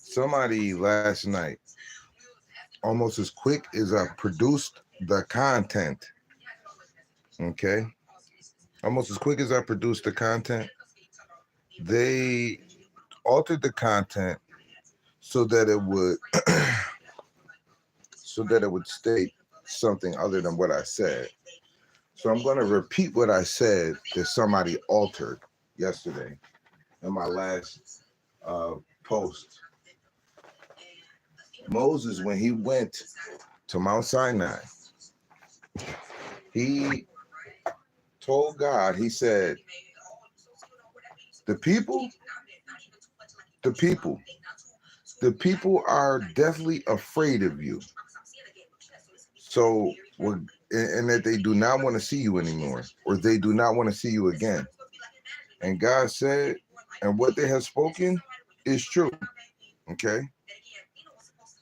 Somebody last night, almost as quick as I produced the content, okay? Almost as quick as I produced the content, they altered the content so that it would state something other than what I said. So I'm going to repeat what I said that somebody altered yesterday in my last uh, post. Moses, when he went to Mount Sinai, he told God, he said, the people, the people, the people are definitely afraid of you. So, and that they do not want to see you anymore, or they do not want to see you again. And God said, and what they have spoken is true. Okay.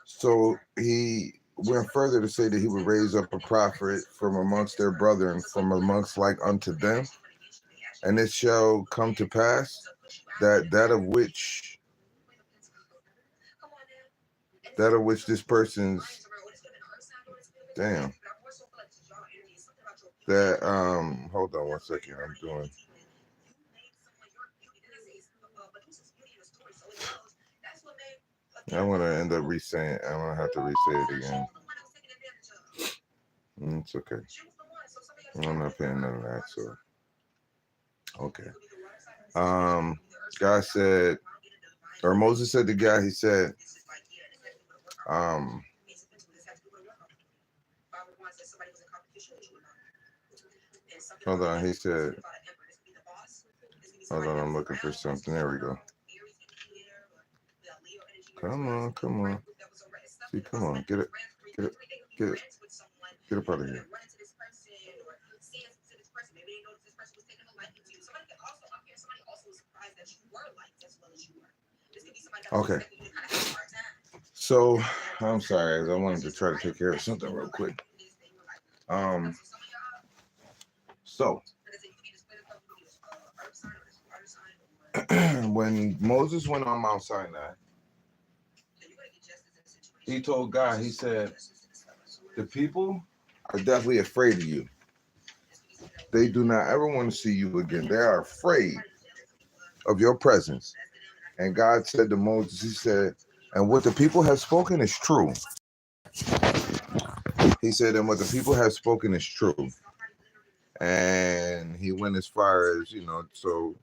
So he went further to say that he would raise up a prophet from amongst their brethren, from amongst like unto them. And it shall come to pass that of which this person's damn. That hold on one second. I'm doing. I want to end up re-saying. I'm gonna have to re-say it again. It's okay. I'm not paying none of that. So okay. God said, or Moses said to God, he said, um, hold on. He said, hold on. I'm looking for something. There we go. Come on, come on. See, come on. Get it, get it, get it, get up out of here. Okay. So I'm sorry, I wanted to try to take care of something real quick. Um. So when Moses went on Mount Sinai, he told God, he said, the people are definitely afraid of you. They do not ever want to see you again. They are afraid of your presence. And God said to Moses, he said, and what the people have spoken is true. He said, and what the people have spoken is true. And he went as far as, so,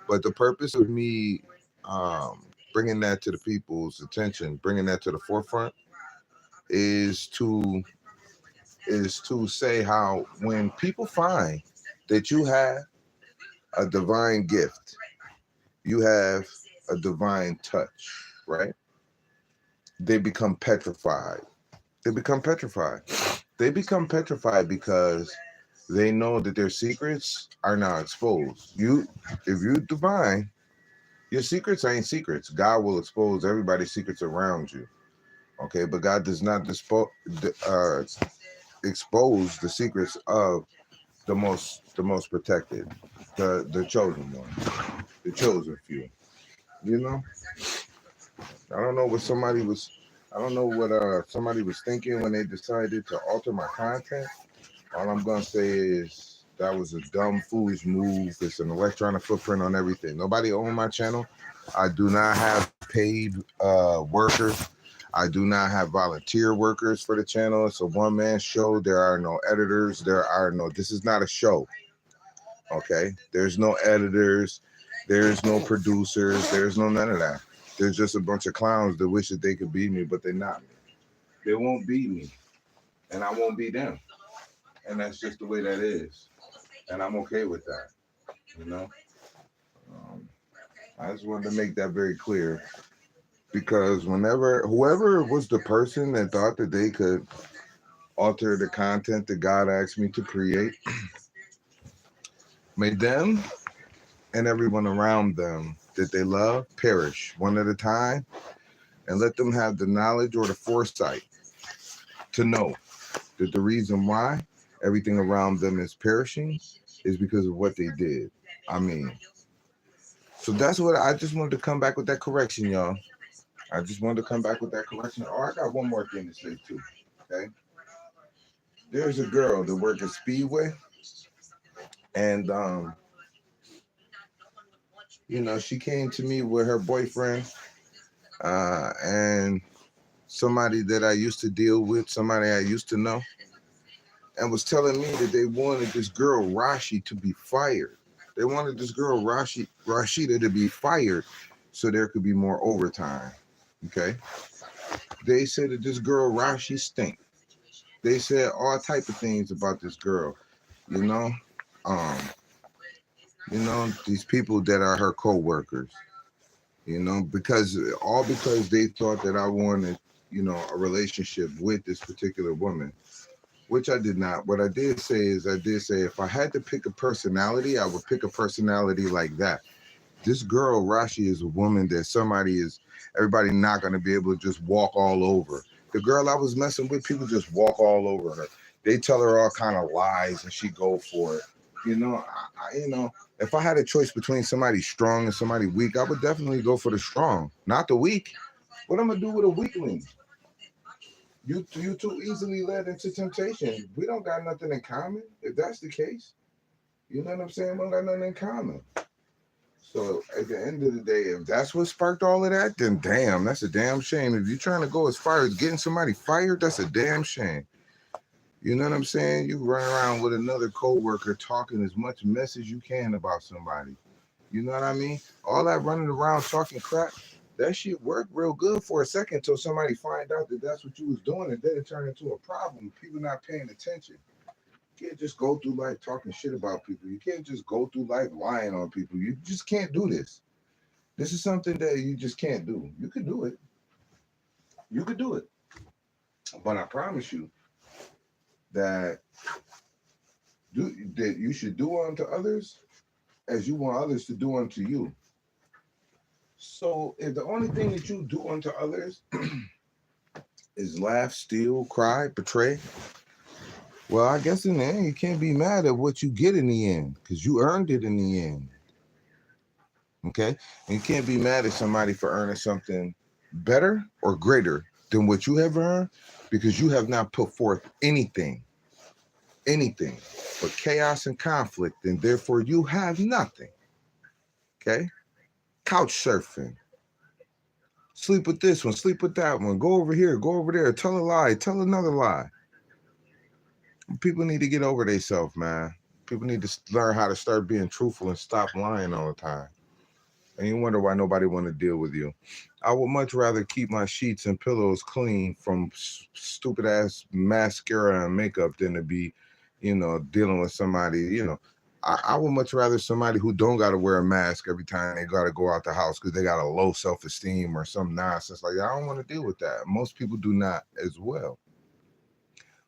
but the purpose of me bringing that to the people's attention, bringing that to the forefront is to say how when people find that you have a divine gift, you have a divine touch, right? They become petrified. They become petrified. They become petrified because they know that their secrets are now exposed. If you divine, your secrets ain't secrets. God will expose everybody's secrets around you. Okay, but God does not expose the secrets of the most protected, the chosen one, the chosen few. You know, I don't know what somebody was. I don't know what somebody was thinking when they decided to alter my content. All I'm gonna say is that was a dumb, foolish move. It's an electronic footprint on everything. Nobody owned my channel. I do not have paid workers. I do not have volunteer workers for the channel. It's a one-man show. There are no editors. This is not a show. Okay? There's no editors. There's no producers. There's no none of that. There's just a bunch of clowns that wish that they could be me, but they're not me. They won't be me. And I won't be them. And that's just the way that is. And I'm okay with that. You know? I just wanted to make that very clear. Because whoever was the person that thought that they could alter the content that God asked me to create, may them and everyone around them that they love perish one at a time, and let them have the knowledge or the foresight to know that the reason why everything around them is perishing is because of what they did. I mean, so that's what I just wanted to come back with that correction, y'all. I just wanted to come back with that correction. Oh, I got one more thing to say too. Okay, there's a girl that works at Speedway, and she came to me with her boyfriend, and somebody that I used to deal with, somebody I used to know, and was telling me that they wanted this girl Rashi to be fired. They wanted this girl Rashida to be fired so there could be more overtime. Okay. They said that this girl Rashi stink. They said all type of things about this girl. You know, um, these people that are her co-workers. Because they thought that I wanted, a relationship with this particular woman, which I did not. What I did say is, I did say if I had to pick a personality, I would pick a personality like that. This girl Rashi is a woman that everybody not gonna be able to just walk all over. The girl I was messing with, people just walk all over her. They tell her all kind of lies and she go for it. If I had a choice between somebody strong and somebody weak, I would definitely go for the strong, not the weak. What I'm gonna do with a weakling? You too easily led into temptation. We don't got nothing in common. If that's the case, you know what I'm saying? We don't got nothing in common. So at the end of the day, if that's what sparked all of that, then damn, that's a damn shame. If you're trying to go as far as getting somebody fired, that's a damn shame. You know what I'm saying? You run around with another coworker talking as much mess as you can about somebody. You know what I mean? All that running around talking crap, that shit worked real good for a second until somebody find out that that's what you was doing, and then it turned into a problem. People not paying attention. You can't just go through life talking shit about people. You can't just go through life lying on people. You just can't do this. This is something that you just can't do. You could do it. You could do it. But I promise you that that you should do unto others as you want others to do unto you. So if the only thing that you do unto others is laugh, steal, cry, betray, well, I guess in the end you can't be mad at what you get in the end because you earned it in the end. Okay? And you can't be mad at somebody for earning something better or greater than what you have earned because you have not put forth anything but chaos and conflict, and therefore you have nothing. Okay? Couch surfing. Sleep with this one, sleep with that one, go over here, go over there, tell a lie, tell another lie. People need to get over themselves, man. People need to learn how to start being truthful and stop lying all the time. And you wonder why nobody want to deal with you. I would much rather keep my sheets and pillows clean from stupid ass mascara and makeup than to be, dealing with somebody. I would much rather somebody who don't got to wear a mask every time they got to go out the house because they got a low self-esteem or some nonsense like that. I don't want to deal with that. Most people do not as well.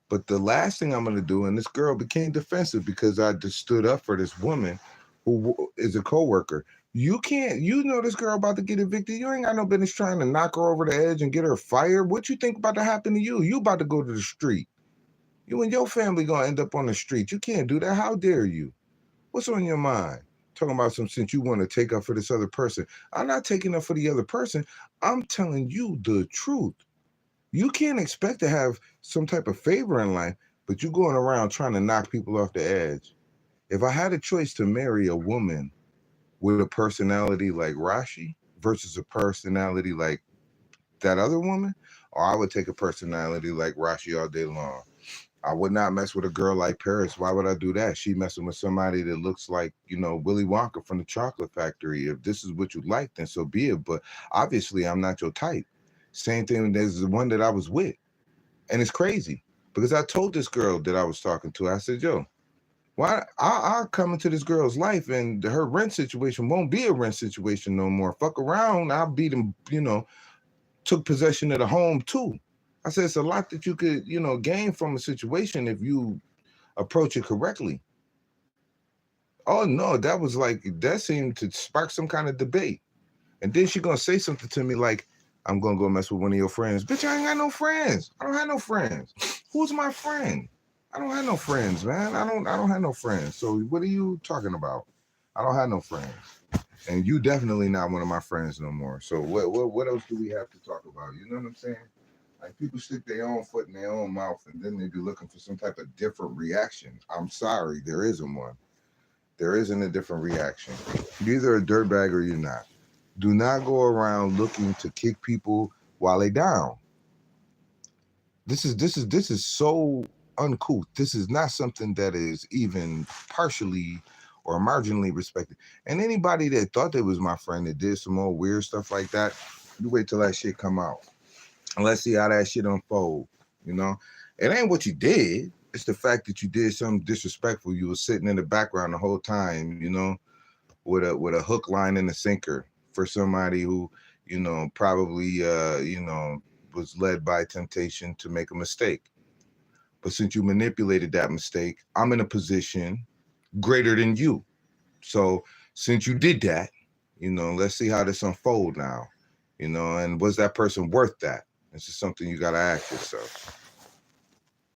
But the last thing I'm going to do, and this girl became defensive because I just stood up for this woman who is a coworker. You can't, this girl about to get evicted. You ain't got no business trying to knock her over the edge and get her fired. What you think about to happen to you? You about to go to the street. You and your family going to end up on the street. You can't do that. How dare you? What's on your mind? Talking about since you want to take up for this other person. I'm not taking up for the other person. I'm telling you the truth. You can't expect to have some type of favor in life, but you going around trying to knock people off the edge. If I had a choice to marry a woman with a personality like Rashi versus a personality like that other woman, or I would take a personality like Rashi all day long. I would not mess with a girl like Paris. Why would I do that? She messing with somebody that looks like, Willy Wonka from the Chocolate Factory. If this is what you like, then so be it. But obviously, I'm not your type. Same thing as the one that I was with. And it's crazy because I told this girl that I was talking to, I said, yo, why I'll come into this girl's life and her rent situation won't be a rent situation no more. Fuck around. I'll be them, took possession of the home too. I said, it's a lot that you could, gain from a situation if you approach it correctly. Oh no, that seemed to spark some kind of debate. And then she gonna say something to me like, I'm gonna go mess with one of your friends. Bitch, I ain't got no friends. I don't have no friends. Who's my friend? I don't have no friends, man. I don't have no friends. So what are you talking about? I don't have no friends. And you definitely not one of my friends no more. So what else do we have to talk about? You know what I'm saying? Like people stick their own foot in their own mouth and then they be looking for some type of different reaction. I'm sorry, there isn't one. There isn't a different reaction. You're either a dirtbag or you're not. Do not go around looking to kick people while they down. This is so uncouth. This is not something that is even partially or marginally respected. And anybody that thought they was my friend that did some more weird stuff like that, you wait till that shit come out. And let's see how that shit unfold. You know, it ain't what you did. It's the fact that you did something disrespectful. You was sitting in the background the whole time, you know, with a hook, line, and a sinker for somebody who, you know, probably you know, was led by temptation to make a mistake. But since you manipulated that mistake, I'm in a position greater than you. So since you did that, you know, let's see how this unfold now. You know, and was that person worth that? This is something you gotta ask yourself.